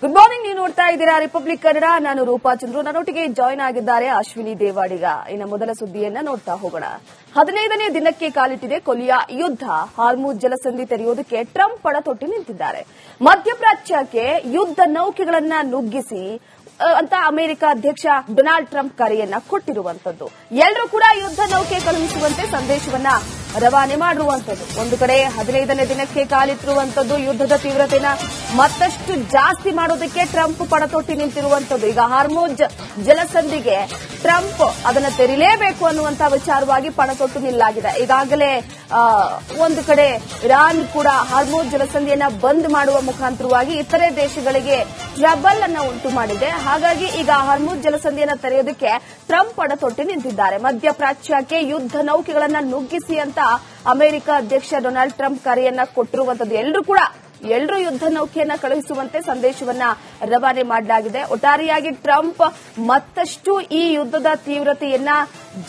Good morning. ನೀವು ನೋಡ್ತಾ ಇದ್ದೀರಾ ರಿಪಬ್ಲಿಕ್ ಕನ್ನಡ. ನಾನು ರೂಪಾ ಚಂದ್ರು. ನನ್ನೊಟ್ಟಿಗೆ ಜಾಯ್ನ್ ಆಗಿದ್ದಾರೆ ಅಶ್ವಿನಿ ದೇವಾಡಿಗ. ಇನ್ನು ಮೊದಲ ಸುದ್ದಿಯನ್ನ ನೋಡ್ತಾ ಹೋಗೋಣ. 15ನೇ ದಿನಕ್ಕೆ ಕಾಲಿಟ್ಟಿದೆ ಕೊಲಿಯ ಯುದ್ಧ. ಹಾರ್ಮುಜ್ ಜಲಸಂಧಿ ತೆರೆಯುವುದಕ್ಕೆ ಟ್ರಂಪ್ ಪಣ ತೊಟ್ಟು ನಿಂತಿದ್ದಾರೆ. ಮಧ್ಯಪ್ರಾಚ್ಯಕ್ಕೆ ಯುದ್ಧ ನೌಕೆಗಳನ್ನ ನುಗ್ಗಿಸಿ ಅಂತ ಅಮೆರಿಕ ಅಧ್ಯಕ್ಷ ಡೊನಾಲ್ಡ್ ಟ್ರಂಪ್ ಕರೆಯನ್ನ ಕೊಟ್ಟಿರುವಂತದ್ದು. ಎಲ್ಲರೂ ಕೂಡ ಯುದ್ಧ ನೌಕೆ ಕಳುಹಿಸುವಂತೆ ಸಂದೇಶವನ್ನ ರವಾನೆ ಮಾಡಿರುವಂತದ್ದು. ಒಂದು ಕಡೆ 15ನೇ ದಿನಕ್ಕೆ ಕಾಲಿಟ್ಟಿರುವಂತದ್ದು, ಯುದ್ಧದ ತೀವ್ರತೆನ ಮತ್ತಷ್ಟು ಜಾಸ್ತಿ ಮಾಡೋದಕ್ಕೆ ಟ್ರಂಪ್ ಪಣ ತೊಟ್ಟಿ ನಿಂತಿರುವಂತದ್ದು. ಈಗ ಹಾರ್ಮುಜ್ ಜಲಸಂಧಿಗೆ ಟ್ರಂಪ್ ಅದನ್ನ ತೆರಿಲೇಬೇಕು ಅನ್ನುವಂತ ವಿಚಾರವಾಗಿ ಪಣ ತೊಟ್ಟು ನಿಲ್ಲಾಗಿದೆ. ಈಗಾಗಲೇ ಒಂದು ಕಡೆ ಇರಾನ್ ಕೂಡ ಹಾರ್ಮುಜ್ ಜಲಸಂಧಿಯನ್ನ ಬಂದ್ ಮಾಡುವ ಮುಖಾಂತರವಾಗಿ ಇತರೆ ದೇಶಗಳಿಗೆ ಟ್ರಬಲ್ ಅನ್ನ ಉಂಟು ಮಾಡಿದೆ. ಹಾಗಾಗಿ ಈಗ ಹಾರ್ಮುಜ್ ಜಲಸಂಧಿಯನ್ನ ತೆರೆಯೋದಕ್ಕೆ ಟ್ರಂಪ್ ಪಣ ತೊಟ್ಟಿ ನಿಂತಿದ್ದಾರೆ. ಮಧ್ಯಪ್ರಾಚ್ಯಕ್ಕೆ ಯುದ್ಧ ನೌಕೆಗಳನ್ನ ನುಗ್ಗಿಸಿ ಅಂತ ಅಮೆರಿಕ ಅಧ್ಯಕ್ಷ ಡೊನಾಲ್ಡ್ ಟ್ರಂಪ್ ಕರೆಯನ್ನ ಕೊಟ್ಟಿರುವಂತದ್ದು. ಎಲ್ಲರೂ ಯುದ್ಧ ನೌಕೆಯನ್ನ ಕಳುಹಿಸುವಂತೆ ಸಂದೇಶವನ್ನ ರವಾನೆ ಮಾಡಲಾಗಿದೆ. ಒಟ್ಟಾರೆಯಾಗಿ ಟ್ರಂಪ್ ಮತ್ತಷ್ಟು ಈ ಯುದ್ಧದ ತೀವ್ರತೆಯನ್ನ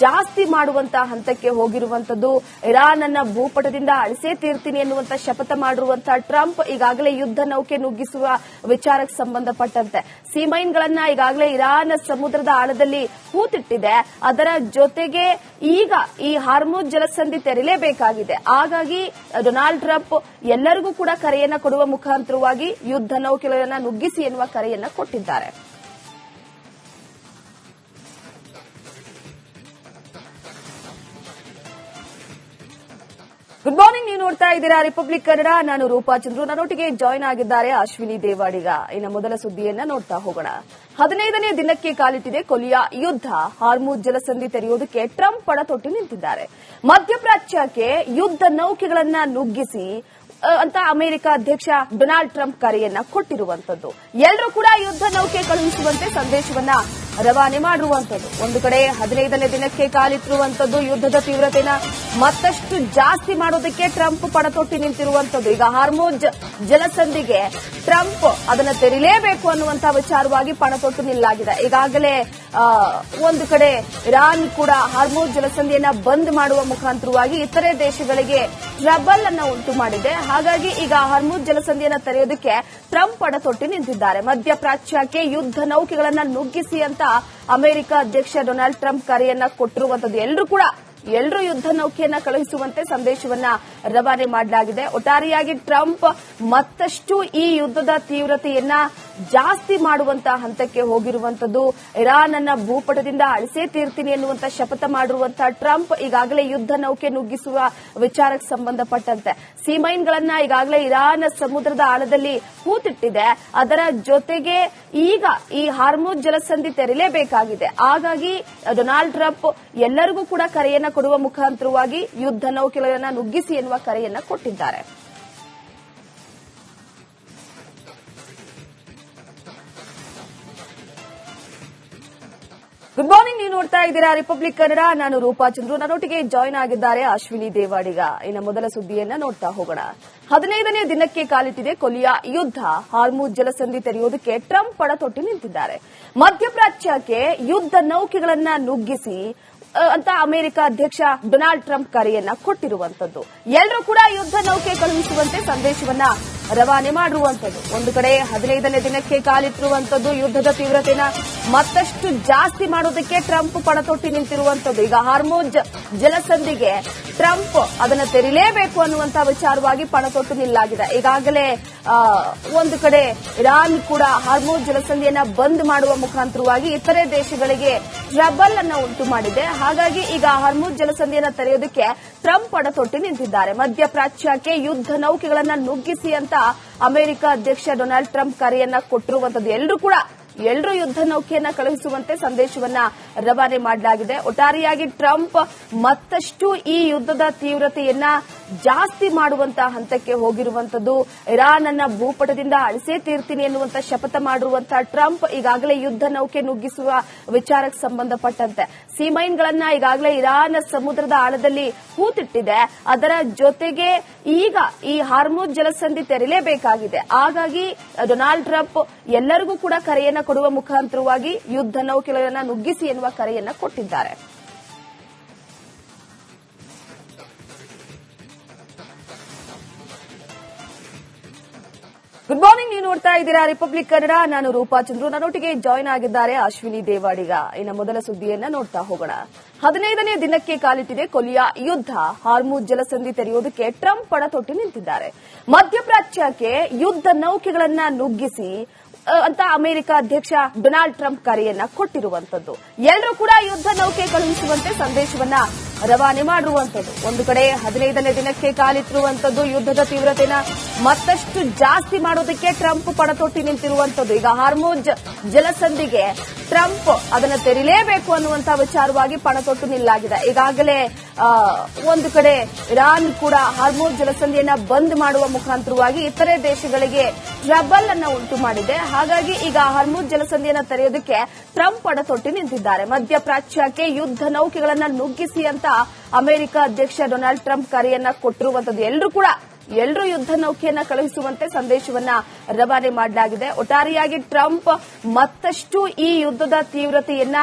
ಜಾಸ್ತಿ ಮಾಡುವಂತಹ ಹಂತಕ್ಕೆ ಹೋಗಿರುವಂತದ್ದು. ಇರಾನ್ ಅನ್ನ ಭೂಪಟದಿಂದ ಅಳಿಸೇ ತೀರ್ತೀನಿ ಎನ್ನುವಂತ ಶಪಥ ಮಾಡಿರುವಂತಹ ಟ್ರಂಪ್ ಈಗಾಗಲೇ ಯುದ್ಧ ನೌಕೆ ನುಗ್ಗಿಸುವ ವಿಚಾರಕ್ಕೆ ಸಂಬಂಧಪಟ್ಟಂತೆ ಸೀಮೈನ್ಗಳನ್ನ ಈಗಾಗಲೇ ಇರಾನ್ ಸಮುದ್ರದ ಆಳದಲ್ಲಿ ಹೂತಿಟ್ಟಿದೆ. ಅದರ ಜೊತೆಗೆ ಈಗ ಈ ಹಾರ್ಮುಜ್ ಜಲಸಂಧಿ ತೆರಲೇಬೇಕಾಗಿದೆ. ಹಾಗಾಗಿ ಡೊನಾಲ್ಡ್ ಟ್ರಂಪ್ ಎಲ್ಲರಿಗೂ ಕೂಡ ಕರೆಯನ್ನ ಕೊಡುವ ಮುಖಾಂತರವಾಗಿ ಯುದ್ಧ ನೌಕೆಗಳನ್ನ ನುಗ್ಗಿಸಿ ಎನ್ನುವ ಕರೆಯನ್ನ ಕೊಟ್ಟಿದ್ದಾರೆ. Good morning. ನೀವು ನೋಡ್ತಾ ಇದ್ದೀರಾ ರಿಪಬ್ಲಿಕ್ ಕನ್ನಡ. ನಾನು ರೂಪಾ ಚಂದ್ರು. ನನ್ನೊಟ್ಟಿಗೆ ಜಾಯ್ನ್ ಆಗಿದ್ದಾರೆ ಅಶ್ವಿನಿ ದೇವಾಡಿಗ. ಇನ್ನು ಮೊದಲ ಸುದ್ದಿಯನ್ನ ನೋಡ್ತಾ ಹೋಗೋಣ. 15ನೇ ದಿನಕ್ಕೆ ಕಾಲಿಟ್ಟಿದೆ ಕೊಲಿಯ ಯುದ್ಧ. ಹಾರ್ಮುಜ್ ಜಲಸಂಧಿ ತೆರೆಯುವುದಕ್ಕೆ ಟ್ರಂಪ್ ಪಣ ತೊಟ್ಟು ನಿಂತಿದ್ದಾರೆ. ಮಧ್ಯಪ್ರಾಚ್ಯಕ್ಕೆ ಯುದ್ಧ ನೌಕೆಗಳನ್ನ ನುಗ್ಗಿಸಿ ಅಂತ ಅಮೆರಿಕ ಅಧ್ಯಕ್ಷ ಡೊನಾಲ್ಡ್ ಟ್ರಂಪ್ ಕರೆಯನ್ನ ಕೊಟ್ಟಿರುವಂತದ್ದು. ಎಲ್ಲರೂ ಕೂಡ ಯುದ್ಧ ನೌಕೆ ಕಳುಹಿಸುವಂತೆ ಸಂದೇಶವನ್ನ ರವಾನೆ ಮಾಡಿರುವಂತದ್ದು. ಒಂದು ಕಡೆ 15ನೇ ದಿನಕ್ಕೆ ಕಾಲಿಟ್ಟಿರುವಂತದ್ದು, ಯುದ್ಧದ ತೀವ್ರತೆನ ಮತ್ತಷ್ಟು ಜಾಸ್ತಿ ಮಾಡೋದಕ್ಕೆ ಟ್ರಂಪ್ ಪಣ ತೊಟ್ಟಿ ನಿಂತಿರುವಂತದ್ದು. ಈಗ ಹಾರ್ಮುಜ್ ಜಲಸಂಧಿಗೆ ಟ್ರಂಪ್ ಅದನ್ನ ತೆರಿಲೇಬೇಕು ಅನ್ನುವಂತ ವಿಚಾರವಾಗಿ ಪಣ ತೊಟ್ಟು ನಿಲ್ಲಾಗಿದೆ. ಈಗಾಗಲೇ ಒಂದು ಕಡೆ ಇರಾನ್ ಕೂಡ ಹಾರ್ಮುಜ್ ಜಲಸಂಧಿಯನ್ನ ಬಂದ್ ಮಾಡುವ ಮುಖಾಂತರವಾಗಿ ಇತರೆ ದೇಶಗಳಿಗೆ ಟ್ರಬಲ್ ಅನ್ನ ಉಂಟು ಮಾಡಿದೆ. ಹಾಗಾಗಿ ಈಗ ಹಾರ್ಮುಜ್ ಜಲಸಂಧಿಯನ್ನ ತೆರೆಯೋದಕ್ಕೆ ಟ್ರಂಪ್ ಪಣ ತೊಟ್ಟಿ ನಿಂತಿದ್ದಾರೆ. ಮಧ್ಯಪ್ರಾಚ್ಯಕ್ಕೆ ಯುದ್ಧ ನೌಕೆಗಳನ್ನ ನುಗ್ಗಿಸಿ ಅಂತ ಅಮೆರಿಕ ಅಧ್ಯಕ್ಷ ಡೊನಾಲ್ಡ್ ಟ್ರಂಪ್ ಕರೆಯನ್ನ ಕೊಟ್ಟಿರುವಂತದ್ದು. ಎಲ್ಲರೂ ಯುದ್ಧ ನೌಕೆಯನ್ನ ಕಳುಹಿಸುವಂತೆ ಸಂದೇಶವನ್ನ ರವಾನೆ ಮಾಡಲಾಗಿದೆ. ಒಟ್ಟಾರೆಯಾಗಿ ಟ್ರಂಪ್ ಮತ್ತಷ್ಟು ಈ ಯುದ್ಧದ ತೀವ್ರತೆಯನ್ನ ಜಾಸ್ತಿ ಮಾಡುವಂತಹ ಹಂತಕ್ಕೆ ಹೋಗಿರುವಂತದ್ದು. ಇರಾನ್ ಅನ್ನ ಭೂಪಟದಿಂದ ಅಳಿಸೇ ತೀರ್ತೀನಿ ಎನ್ನುವಂತ ಶಪಥ ಮಾಡಿರುವಂತಹ ಟ್ರಂಪ್ ಈಗಾಗಲೇ ಯುದ್ಧ ನೌಕೆ ನುಗ್ಗಿಸುವ ವಿಚಾರಕ್ಕೆ ಸಂಬಂಧಪಟ್ಟಂತೆ ಸೀಮೈನ್ಗಳನ್ನ ಈಗಾಗಲೇ ಇರಾನ್ ಸಮುದ್ರದ ಆಳದಲ್ಲಿ ಹೂತಿಟ್ಟಿದೆ. ಅದರ ಜೊತೆಗೆ ಈಗ ಈ ಹಾರ್ಮುಜ್ ಜಲಸಂಧಿ ತೆರಲೇಬೇಕಾಗಿದೆ. ಹಾಗಾಗಿ ಡೊನಾಲ್ಡ್ ಟ್ರಂಪ್ ಎಲ್ಲರಿಗೂ ಕೂಡ ಕರೆಯನ್ನ ಕೊಡುವ ಮುಖಾಂತರವಾಗಿ ಯುದ್ಧ ನೌಕೆಗಳನ್ನ ನುಗ್ಗಿಸಿ ಎನ್ನುವ ಕರೆಯನ್ನ ಕೊಟ್ಟಿದ್ದಾರೆ. Good morning. ನೀವು ನೋಡ್ತಾ ಇದ್ದೀರಾ ರಿಪಬ್ಲಿಕ್ ಕನ್ನಡ. ನಾನು ರೂಪಾ ಚಂದ್ರು. ನನ್ನೊಟ್ಟಿಗೆ ಜಾಯ್ನ್ ಆಗಿದ್ದಾರೆ ಅಶ್ವಿನಿ ದೇವಾಡಿಗ. ಇನ್ನು ಮೊದಲ ಸುದ್ದಿಯನ್ನ ನೋಡ್ತಾ ಹೋಗೋಣ. 15ನೇ ದಿನಕ್ಕೆ ಕಾಲಿಟ್ಟಿದೆ ಕೊಲಿಯ ಯುದ್ಧ. ಹಾರ್ಮುಜ್ ಜಲಸಂಧಿ ತೆರೆಯುವುದಕ್ಕೆ ಟ್ರಂಪ್ ಪಣ ತೊಟ್ಟು ನಿಂತಿದ್ದಾರೆ. ಮಧ್ಯಪ್ರಾಚ್ಯಕ್ಕೆ ಯುದ್ಧ ನೌಕೆಗಳನ್ನ ನುಗ್ಗಿಸಿ ಅಂತ ಅಮೆರಿಕ ಅಧ್ಯಕ್ಷ ಡೊನಾಲ್ಡ್ ಟ್ರಂಪ್ ಕರೆಯನ್ನ ಕೊಟ್ಟಿರುವಂತದ್ದು. ಎಲ್ಲರೂ ಕೂಡ ಯುದ್ಧ ನೌಕೆ ಕಳುಹಿಸುವಂತೆ ಸಂದೇಶವನ್ನ ರವಾನೆ ಮಾಡಿರುವಂತದ್ದು. ಒಂದು ಕಡೆ 15ನೇ ದಿನಕ್ಕೆ ಕಾಲಿಟ್ಟಿರುವಂತದ್ದು, ಯುದ್ಧದ ತೀವ್ರತೆನ ಮತ್ತಷ್ಟು ಜಾಸ್ತಿ ಮಾಡೋದಕ್ಕೆ ಟ್ರಂಪ್ ಪಣ ತೊಟ್ಟಿ ನಿಂತಿರುವಂತದ್ದು. ಈಗ ಹಾರ್ಮುಜ್ ಜಲಸಂಧಿಗೆ ಟ್ರಂಪ್ ಅದನ್ನ ತೆರಿಲೇಬೇಕು ಅನ್ನುವಂತ ವಿಚಾರವಾಗಿ ಪಣ ತೊಟ್ಟು ನಿಲ್ಲಾಗಿದೆ. ಈಗಾಗಲೇ ಒಂದು ಕಡೆ ಇರಾನ್ ಕೂಡ ಹಾರ್ಮುಜ್ ಜಲಸಂಧಿಯನ್ನ ಬಂದ್ ಮಾಡುವ ಮುಖಾಂತರವಾಗಿ ಇತರೆ ದೇಶಗಳಿಗೆ ಟ್ರಬಲ್ ಅನ್ನ ಉಂಟು ಮಾಡಿದೆ. ಹಾಗಾಗಿ ಈಗ ಹಾರ್ಮುಜ್ ಜಲಸಂಧಿಯನ್ನ ತೆರೆಯೋದಕ್ಕೆ ಟ್ರಂಪ್ ಪಣ ತೊಟ್ಟಿ ನಿಂತಿದ್ದಾರೆ. ಮಧ್ಯಪ್ರಾಚ್ಯಕ್ಕೆ ಯುದ್ಧ ನೌಕೆಗಳನ್ನ ನುಗ್ಗಿಸಿ ಅಂತ ಅಮೆರಿಕ ಅಧ್ಯಕ್ಷ ಡೊನಾಲ್ಡ್ ಟ್ರಂಪ್ ಕರೆಯನ್ನ ಕೊಟ್ಟಿರುವಂತದ್ದು. ಎಲ್ಲರೂ ಯುದ್ಧ ನೌಕೆಯನ್ನ ಕಳುಹಿಸುವಂತೆ ಸಂದೇಶವನ್ನ ರವಾನೆ ಮಾಡಲಾಗಿದೆ. ಒಟ್ಟಾರೆಯಾಗಿ ಟ್ರಂಪ್ ಮತ್ತಷ್ಟು ಈ ಯುದ್ಧದ ತೀವ್ರತೆಯನ್ನ ಜಾಸ್ತಿ ಮಾಡುವಂತಹ ಹಂತಕ್ಕೆ ಹೋಗಿರುವಂತದ್ದು. ಇರಾನ್ ಅನ್ನ ಭೂಪಟದಿಂದ ಅಳಿಸೇ ತೀರ್ತೀನಿ ಎನ್ನುವಂತ ಶಪಥ ಮಾಡಿರುವಂತಹ ಟ್ರಂಪ್ ಈಗಾಗಲೇ ಯುದ್ಧ ನೌಕೆ ನುಗ್ಗಿಸುವ ವಿಚಾರಕ್ಕೆ ಸಂಬಂಧಪಟ್ಟಂತೆ ಸೀಮೈನ್ಗಳನ್ನ ಈಗಾಗಲೇ ಇರಾನ್ ಸಮುದ್ರದ ಆಳದಲ್ಲಿ ಹೂತಿಟ್ಟಿದೆ. ಅದರ ಜೊತೆಗೆ ಈಗ ಈ ಹಾರ್ಮುಜ್ ಜಲಸಂಧಿ ತೆರಲೇಬೇಕಾಗಿದೆ. ಹಾಗಾಗಿ ಡೊನಾಲ್ಡ್ ಟ್ರಂಪ್ ಎಲ್ಲರಿಗೂ ಕೂಡ ಕರೆಯನ್ನ ಕೊಡುವ ಮುಖಾಂತರವಾಗಿ ಯುದ್ಧ ನೌಕೆಗಳನ್ನ ನುಗ್ಗಿಸಿ ಎನ್ನುವ ಕರೆಯನ್ನ ಕೊಟ್ಟಿದ್ದಾರೆ. Good morning. ನೀವು ನೋಡ್ತಾ ಇದ್ದೀರಾ ರಿಪಬ್ಲಿಕ್ ಕನ್ನಡ. ನಾನು ರೂಪಾ ಚಂದ್ರು. ನನ್ನೊಟ್ಟಿಗೆ ಜಾಯ್ನ್ ಆಗಿದ್ದಾರೆ ಅಶ್ವಿನಿ ದೇವಾಡಿಗ. ಇನ್ನು ಮೊದಲ ಸುದ್ದಿಯನ್ನ ನೋಡ್ತಾ ಹೋಗೋಣ. 15ನೇ ದಿನಕ್ಕೆ ಕಾಲಿಟ್ಟಿದೆ ಕೊಲಿಯಾ ಯುದ್ಧ. ಹಾರ್ಮುಜ್ ಜಲಸಂಧಿ ತೆರೆಯುವುದಕ್ಕೆ ಟ್ರಂಪ್ ಪಣತೊಟ್ಟಿ ನಿಂತಿದ್ದಾರೆ. ಮಧ್ಯಪ್ರಾಚ್ಯಕ್ಕೆ ಯುದ್ಧ ನೌಕೆಗಳನ್ನ ನುಗ್ಗಿಸಿ ಅಂತ ಅಮೆರಿಕ ಅಧ್ಯಕ್ಷ ಡೊನಾಲ್ಡ್ ಟ್ರಂಪ್ ಕರೆಯನ್ನ ಕೊಟ್ಟಿರುವಂತದ್ದು. ಎಲ್ಲರೂ ಕೂಡ ಯುದ್ಧ ನೌಕೆ ಕಳುಹಿಸುವಂತೆ ಸಂದೇಶವನ್ನ ರವಾನೆ ಮಾಡಿರುವಂತದ್ದು. ಒಂದು ಕಡೆ 15ನೇ ದಿನಕ್ಕೆ ಕಾಲಿಟ್ಟಿರುವಂತದ್ದು ಯುದ್ಧದ ತೀವ್ರತೆನ ಮತ್ತಷ್ಟು ಜಾಸ್ತಿ ಮಾಡೋದಕ್ಕೆ ಟ್ರಂಪ್ ಪಣತೊಟ್ಟಿ ನಿಂತಿರುವಂತದ್ದು. ಈಗ ಹಾರ್ಮುಜ್ ಜಲಸಂಧಿಗೆ ಟ್ರಂಪ್ ಅದನ್ನ ತೆರೀಲೇಬೇಕು ಅನ್ನುವಂತಹ ವಿಚಾರವಾಗಿ ಪಣತೊಟ್ಟು ನಿಲ್ಲಾಗಿದೆ. ಈಗಾಗಲೇ ಒಂದು ಕಡೆ ಇರಾನ್ ಕೂಡ ಹಾರ್ಮುಜ್ ಜಲಸಂಧಿಯನ್ನ ಬಂದ್ ಮಾಡುವ ಮುಖಾಂತರವಾಗಿ ಇತರೆ ದೇಶಗಳಿಗೆ ಟ್ರಬಲ್ ಅನ್ನ ಉಂಟು ಮಾಡಿದೆ. ಹಾಗಾಗಿ ಈಗ ಹಾರ್ಮುಜ್ ಜಲಸಂಧಿಯನ್ನ ತೆರೆಯೋದಕ್ಕೆ ಟ್ರಂಪ್ ಪಣತೊಟ್ಟಿ ನಿಂತಿದ್ದಾರೆ. ಮಧ್ಯಪ್ರಾಚ್ಯಕ್ಕೆ ಯುದ್ಧ ನೌಕೆಗಳನ್ನ ನುಗ್ಗಿಸಿ ಅಂತ ಅಮೆರಿಕ ಅಧ್ಯಕ್ಷ ಡೊನಾಲ್ಡ್ ಟ್ರಂಪ್ ಕರೆಯನ್ನ ಕೊಟ್ಟಿರುವಂತದ್ದು. ಎಲ್ಲರೂ ಯುದ್ಧ ನೌಕೆಯನ್ನ ಕಳುಹಿಸುವಂತೆ ಸಂದೇಶವನ್ನ ರವಾನೆ ಮಾಡಲಾಗಿದೆ. ಒಟ್ಟಾರೆಯಾಗಿ ಟ್ರಂಪ್ ಮತ್ತಷ್ಟು ಈ ಯುದ್ಧದ ತೀವ್ರತೆಯನ್ನ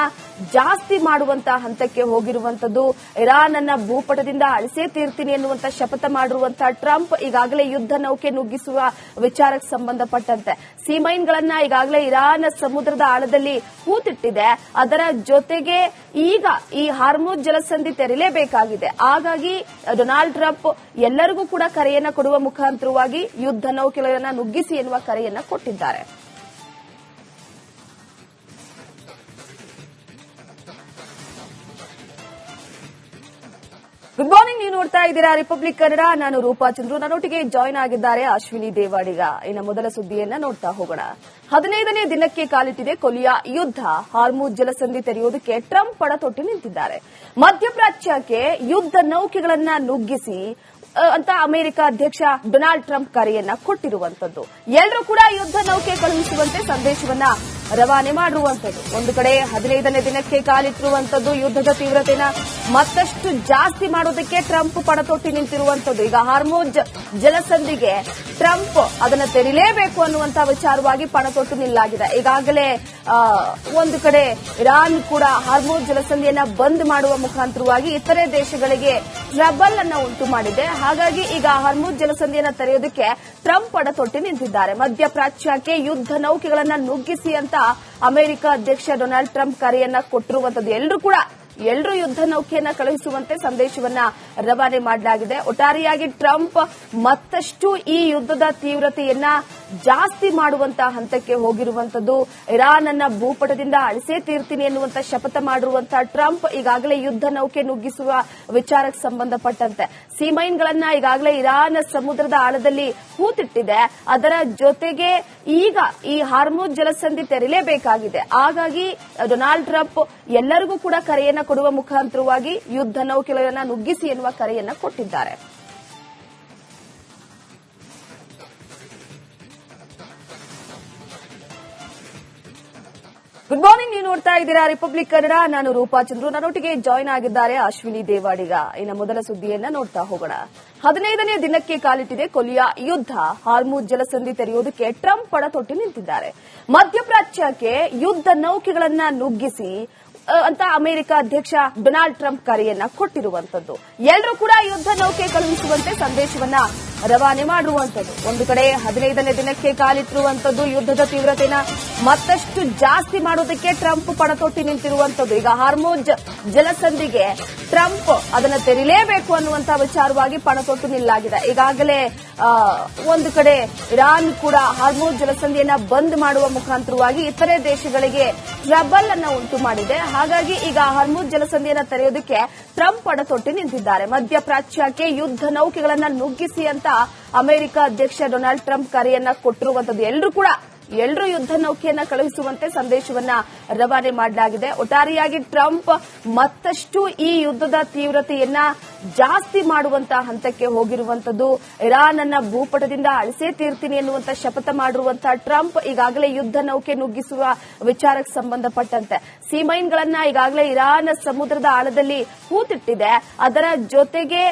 ಜಾಸ್ತಿ ಮಾಡುವಂತಹ ಹಂತಕ್ಕೆ ಹೋಗಿರುವಂತದ್ದು. ಇರಾನ್ ಅನ್ನ ಭೂಪಟದಿಂದ ಅಳಿಸೇ ತೀರ್ತೀನಿ ಎನ್ನುವಂತ ಶಪಥ ಮಾಡಿರುವಂತಹ ಟ್ರಂಪ್ ಈಗಾಗಲೇ ಯುದ್ಧ ನೌಕೆ ನುಗ್ಗಿಸುವ ವಿಚಾರಕ್ಕೆ ಸಂಬಂಧಪಟ್ಟಂತೆ ಸೀಮೈನ್ಗಳನ್ನ ಈಗಾಗಲೇ ಇರಾನ್ ಸಮುದ್ರದ ಆಳದಲ್ಲಿ ಹೂತಿಟ್ಟಿದೆ. ಅದರ ಜೊತೆಗೆ ಈಗ ಈ ಹಾರ್ಮುಜ್ ಜಲಸಂಧಿ ತೆರಲೇಬೇಕಾಗಿದೆ. ಹಾಗಾಗಿ ಡೊನಾಲ್ಡ್ ಟ್ರಂಪ್ ಎಲ್ಲರಿಗೂ ಕೂಡ ಕರೆಯನ್ನ ಕೊಡುವ ಮುಖಾಂತರವಾಗಿ ಯುದ್ಧ ನೌಕೆಗಳನ್ನ ನುಗ್ಗಿಸಿ ಎನ್ನುವ ಕರೆಯನ್ನ ಕೊಟ್ಟಿದ್ದಾರೆ. Good morning. ನೀವು ನೋಡ್ತಾ ಇದ್ದೀರಾ ರಿಪಬ್ಲಿಕ್ ಕನ್ನಡ. ನಾನು ರೂಪಾ ಚಂದ್ರು. ನನ್ನೊಟ್ಟಿಗೆ ಜಾಯ್ನ್ ಆಗಿದ್ದಾರೆ ಅಶ್ವಿನಿ ದೇವಾಡಿಗ. ಇನ್ನು ಮೊದಲ ಸುದ್ದಿಯನ್ನ ನೋಡ್ತಾ ಹೋಗೋಣ. 15ನೇ ದಿನಕ್ಕೆ ಕಾಲಿಟ್ಟಿದೆ ಕೊಲಿಯಾ ಯುದ್ಧ. ಹಾರ್ಮುಜ್ ಜಲಸಂಧಿ ತೆರೆಯುವುದಕ್ಕೆ ಟ್ರಂಪ್ ಪಣತೊಟ್ಟಿ ನಿಂತಿದ್ದಾರೆ. ಮಧ್ಯಪ್ರಾಚ್ಯಕ್ಕೆ ಯುದ್ಧ ನೌಕೆಗಳನ್ನ ನುಗ್ಗಿಸಿ ಅಂತ ಅಮೆರಿಕ ಅಧ್ಯಕ್ಷ ಡೊನಾಲ್ಡ್ ಟ್ರಂಪ್ ಕರೆಯನ್ನ ಕೊಟ್ಟಿರುವಂತದ್ದು. ಎಲ್ಲರೂ ಕೂಡ ಯುದ್ಧ ನೌಕೆ ಕಳುಹಿಸುವಂತೆ ಸಂದೇಶವನ್ನ ರವಾನೆ ಮಾಡಿರುವಂತದ್ದು. ಒಂದು ಕಡೆ 15ನೇ ದಿನಕ್ಕೆ ಕಾಲಿಟ್ಟಿರುವಂತದ್ದು ಯುದ್ಧದ ತೀವ್ರತೆನ ಮತ್ತಷ್ಟು ಜಾಸ್ತಿ ಮಾಡೋದಕ್ಕೆ ಟ್ರಂಪ್ ಪಣತೊಟ್ಟಿ ನಿಂತಿರುವಂತದ್ದು. ಈಗ ಹಾರ್ಮುಜ್ ಜಲಸಂಧಿಗೆ ಟ್ರಂಪ್ ಅದನ್ನ ತೆರೀಲೇಬೇಕು ಅನ್ನುವಂತಹ ವಿಚಾರವಾಗಿ ಪಣತೊಟ್ಟು ನಿಲ್ಲಾಗಿದೆ. ಈಗಾಗಲೇ ಒಂದು ಕಡೆ ಇರಾನ್ ಕೂಡ ಹಾರ್ಮುಜ್ ಜಲಸಂಧಿಯನ್ನ ಬಂದ್ ಮಾಡುವ ಮುಖಾಂತರವಾಗಿ ಇತರೆ ದೇಶಗಳಿಗೆ ಟ್ರಬಲ್ ಅನ್ನ ಉಂಟು ಮಾಡಿದೆ. ಹಾಗಾಗಿ ಈಗ ಹಾರ್ಮುಜ್ ಜಲಸಂಧಿಯನ್ನ ತೆರೆಯೋದಕ್ಕೆ ಟ್ರಂಪ್ ಪಣತೊಟ್ಟಿ ನಿಂತಿದ್ದಾರೆ. ಮಧ್ಯಪ್ರಾಚ್ಯಕ್ಕೆ ಯುದ್ಧ ನೌಕೆಗಳನ್ನ ನುಗ್ಗಿಸಿ ಅಂತ ಅಮೆರಿಕ ಅಧ್ಯಕ್ಷ ಡೊನಾಲ್ಡ್ ಟ್ರಂಪ್ ಕರೆಯನ್ನ ಕೊಟ್ಟಿರುವಂತದ್ದು. ಎಲ್ಲರೂ ಯುದ್ಧ ನೌಕೆಯನ್ನ ಕಳುಹಿಸುವಂತೆ ಸಂದೇಶವನ್ನ ರವಾನೆ ಮಾಡಲಾಗಿದೆ. ಒಟ್ಟಾರೆಯಾಗಿ ಟ್ರಂಪ್ ಮತ್ತಷ್ಟು ಈ ಯುದ್ಧದ ತೀವ್ರತೆಯನ್ನ ಜಾಸ್ತಿ ಮಾಡುವಂತಹ ಹಂತಕ್ಕೆ ಹೋಗಿರುವಂತದ್ದು. ಇರಾನ್ ಅನ್ನ ಭೂಪಟದಿಂದ ಅಳಿಸೇ ತೀರ್ತೀನಿ ಎನ್ನುವಂತ ಶಪಥ ಮಾಡಿರುವಂತಹ ಟ್ರಂಪ್ ಈಗಾಗಲೇ ಯುದ್ಧ ನೌಕೆ ನುಗ್ಗಿಸುವ ವಿಚಾರಕ್ಕೆ ಸಂಬಂಧಪಟ್ಟಂತೆ ಸೀಮೈನ್ಗಳನ್ನ ಈಗಾಗಲೇ ಇರಾನ್ ಸಮುದ್ರದ ಆಳದಲ್ಲಿ ಹೂತಿಟ್ಟಿದೆ. ಅದರ ಜೊತೆಗೆ ಈಗ ಈ ಹಾರ್ಮುಜ್ ಜಲಸಂಧಿ ತೆರಲೇಬೇಕಾಗಿದೆ. ಹಾಗಾಗಿ ಡೊನಾಲ್ಡ್ ಟ್ರಂಪ್ ಎಲ್ಲರಿಗೂ ಕೂಡ ಕರೆಯನ್ನ ಕೊಡುವ ಮುಖಾಂತರವಾಗಿ ಯುದ್ಧ ನೌಕೆಗಳನ್ನ ನುಗ್ಗಿಸಿ ಎನ್ನುವ ಕರೆಯನ್ನ ಕೊಟ್ಟಿದ್ದಾರೆ. Good morning. ನೀವು ನೋಡ್ತಾ ಇದ್ದೀರಾ ರಿಪಬ್ಲಿಕ್ ಕನ್ನಡ. ನಾನು ರೂಪಾ ಚಂದ್ರು. ನನ್ನೊಟ್ಟಿಗೆ ಜಾಯ್ನ್ ಆಗಿದ್ದಾರೆ ಅಶ್ವಿನಿ ದೇವಾಡಿಗ. ಇನ್ನು ಮೊದಲ ಸುದ್ದಿಯನ್ನ ನೋಡ್ತಾ ಹೋಗೋಣ. 15ನೇ ದಿನಕ್ಕೆ ಕಾಲಿಟ್ಟಿದೆ ಕೊಲಿಯಾ ಯುದ್ಧ. ಹಾರ್ಮುಜ್ ಜಲಸಂಧಿ ತೆರೆಯುವುದಕ್ಕೆ ಟ್ರಂಪ್ ಪಣತೊಟ್ಟಿ ನಿಂತಿದ್ದಾರೆ. ಮಧ್ಯಪ್ರಾಚ್ಯಕ್ಕೆ ಯುದ್ಧ ನೌಕೆಗಳನ್ನ ನುಗ್ಗಿಸಿ ಅಂತ ಅಮೆರಿಕ ಅಧ್ಯಕ್ಷ ಡೊನಾಲ್ಡ್ ಟ್ರಂಪ್ ಕರೆಯನ್ನ ಕೊಟ್ಟಿರುವಂತದ್ದು. ಎಲ್ಲರೂ ಕೂಡ ಯುದ್ಧ ನೌಕೆ ಕಳುಹಿಸುವಂತೆ ಸಂದೇಶವನ್ನ ರವಾನೆ ಮಾಡಿರುವಂತದ್ದು. ಒಂದು ಕಡೆ 15ನೇ ದಿನಕ್ಕೆ ಕಾಲಿಟ್ಟಿರುವಂತದ್ದು ಯುದ್ಧದ ತೀವ್ರತೆನ ಮತ್ತಷ್ಟು ಜಾಸ್ತಿ ಮಾಡೋದಕ್ಕೆ ಟ್ರಂಪ್ ಪಣತೊಟ್ಟಿ ನಿಂತಿರುವಂತದ್ದು. ಈಗ ಹಾರ್ಮುಜ್ ಜಲಸಂಧಿಗೆ ಟ್ರಂಪ್ ಅದನ್ನ ತೆರೀಲೇಬೇಕು ಅನ್ನುವಂತಹ ವಿಚಾರವಾಗಿ ಪಣತೊಟ್ಟು ನಿಲ್ಲಾಗಿದೆ. ಈಗಾಗಲೇ ಒಂದು ಕಡೆ ಇರಾನ್ ಕೂಡ ಹಾರ್ಮುಜ್ ಜಲಸಂಧಿಯನ್ನ ಬಂದ್ ಮಾಡುವ ಮುಖಾಂತರವಾಗಿ ಇತರೆ ದೇಶಗಳಿಗೆ ಟ್ರಬಲ್ ಅನ್ನ ಉಂಟು ಮಾಡಿದೆ. ಹಾಗಾಗಿ ಈಗ ಹಾರ್ಮುಜ್ ಜಲಸಂಧಿಯನ್ನ ತೆರೆಯೋದಕ್ಕೆ ಟ್ರಂಪ್ ಪಣತೊಟ್ಟಿ ನಿಂತಿದ್ದಾರೆ. ಮಧ್ಯಪ್ರಾಚ್ಯಕ್ಕೆ ಯುದ್ಧ ನೌಕೆಗಳನ್ನ ನುಗ್ಗಿಸಿ ಅಂತ ಅಮೆರಿಕ ಅಧ್ಯಕ್ಷ ಡೊನಾಲ್ಡ್ ಟ್ರಂಪ್ ಕರೆಯನ್ನ ಕೊಟ್ಟಿರುವಂತದ್ದು. ಎಲ್ಲರೂ ಯುದ್ಧ ನೌಕೆಯನ್ನ ಕಳುಹಿಸುವಂತೆ ಸಂದೇಶವನ್ನ ರವಾನೆ ಮಾಡಲಾಗಿದೆ. ಒಟ್ಟಾರೆಯಾಗಿ ಟ್ರಂಪ್ ಮತ್ತಷ್ಟು ಈ ಯುದ್ಧದ ತೀವ್ರತೆಯನ್ನ ಜಾಸ್ತಿ ಮಾಡುವಂತಹ ಹಂತಕ್ಕೆ ಹೋಗಿರುವಂತದ್ದು. ಇರಾನ್ ಅನ್ನ ಭೂಪಟದಿಂದ ಅಳಿಸೇ ತೀರ್ತೀನಿ ಎನ್ನುವಂತ ಶಪಥ ಮಾಡಿರುವಂತಹ ಟ್ರಂಪ್ ಈಗಾಗಲೇ ಯುದ್ಧ ನೌಕೆ ನುಗ್ಗಿಸುವ ವಿಚಾರಕ್ಕೆ ಸಂಬಂಧಪಟ್ಟಂತೆ ಸೀಮೈನ್ಗಳನ್ನ ಈಗಾಗಲೇ ಇರಾನ್ ಸಮುದ್ರದ ಆಳದಲ್ಲಿ ಹೂತಿಟ್ಟಿದೆ. ಅದರ ಜೊತೆಗೆ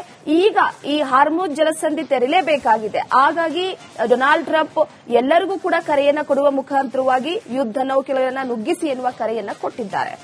ಈಗ ಈ ಹಾರ್ಮುಜ್ ಜಲಸಂಧಿ ತೆರಲೇಬೇಕಾಗಿದೆ. ಹಾಗಾಗಿ ಡೊನಾಲ್ಡ್ ಟ್ರಂಪ್ ಎಲ್ಲರಿಗೂ ಕೂಡ ಕರೆಯನ್ನ ಕೊಡುವ ಮುಖಾಂತರವಾಗಿ ಯುದ್ಧ ನೌಕೆಗಳನ್ನ ನುಗ್ಗಿಸಿ ಎನ್ನುವ ಕರೆಯನ್ನ ಕೊಟ್ಟಿದ್ದಾರೆ.